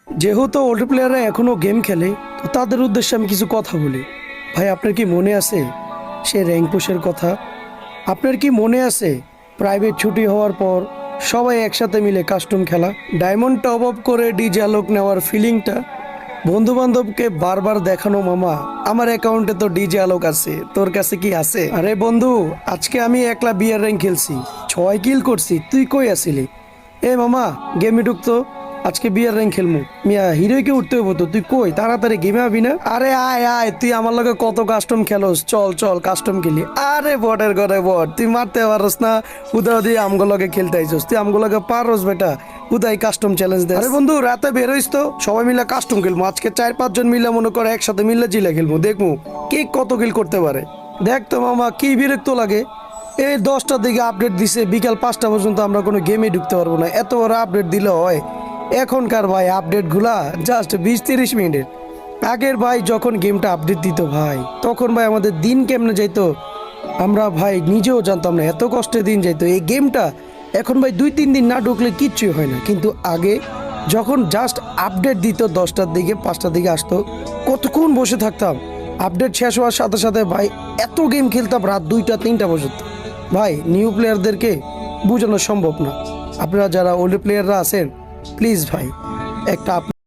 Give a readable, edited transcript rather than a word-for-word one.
যেহেতু ওল্ড প্লেয়াররা এখনো গেম খেলে, তো তাদের উদ্দেশ্যে আমি কিছু কথা বলি। ভাই, আপনার কি মনে আছে সে র্যাঙ্ক পুশের কথা? আপনার কি মনে আছে প্রাইভেট ছুটি হওয়ার পর সবাই একসাথে মিলে কাস্টম খেলা, ডায়মন্ড টপ আপ করে ডিজে আলোক নেওয়ার ফিলিংটা, বন্ধু বান্ধবকে বারবার দেখানো, মামা আমার অ্যাকাউন্টে তো ডিজে আলোক আছে, তোর কাছে কি আছে? আরে বন্ধু, আজকে আমি একলা বিয়ার র্যাঙ্ক খেলছি, 6 কিল করছি, তুই কই আছিলি? এ মামা, গেমে ঢুকতো, আজকে বিয়ার র্যাঙ্ক খেলমু। মিয়া হিরোইকে উঠতে হইব তো, তুই কই তাড়াতাড়ি গেমে আবি না? আরে আয় আয়, তুই আমার লগে কত কাস্টম খেলোস, চল চল কাস্টম খেলি। আরে বটের ঘরে বট, তুই মারতে পারস না, উদা দিয়ে আমগো লগে খেলতে আইছস, তুই আমগো লগে পারস বেটা, উদাই কাস্টম চ্যালেঞ্জ দে। আরে বন্ধু, রাতে বের হইস তো, সবাই মিলে কাস্টম খেলবো আজকে, 4-5 জন মিলে মনে করে একসাথে মিলে জিলে খেলবো, দেখবো কে কত কিল করতে পারে। দেখ তো মামা, কি বিরক্ত লাগে, এই 10টার দিকে আপডেট দিছে, বিকাল 5টা পর্যন্ত আমরা কোনো গেমে ঢুকতে পারবো না, এত বড় আপডেট দিলে হয়? এখনকার ভাই আপডেট গুলা জাস্ট 20-30 মিনিটের। আগের ভাই যখন গেমটা আপডেট দিত ভাই, তখন ভাই আমাদের দিন কেমনে যাইতো আমরা ভাই নিজেও জানতাম না, এত কষ্টে দিন যাইতো এই গেমটা। এখন ভাই 2-3 দিন না ঢুকলে কিচ্ছুই হয় না, কিন্তু আগে যখন জাস্ট আপডেট দিত 10টার দিকে 5টার দিকে আসতো, কতক্ষণ বসে থাকতাম। আপডেট শেষ হওয়ার সাথে সাথে ভাই এত গেম খেলতাম রাত 2টা 3টা পর্যন্ত। ভাই নিউ প্লেয়ারদেরকে বোঝানো সম্ভব না, আপনারা যারা ওল্ড প্লেয়াররা আছেন প্লিজ ভাই একটা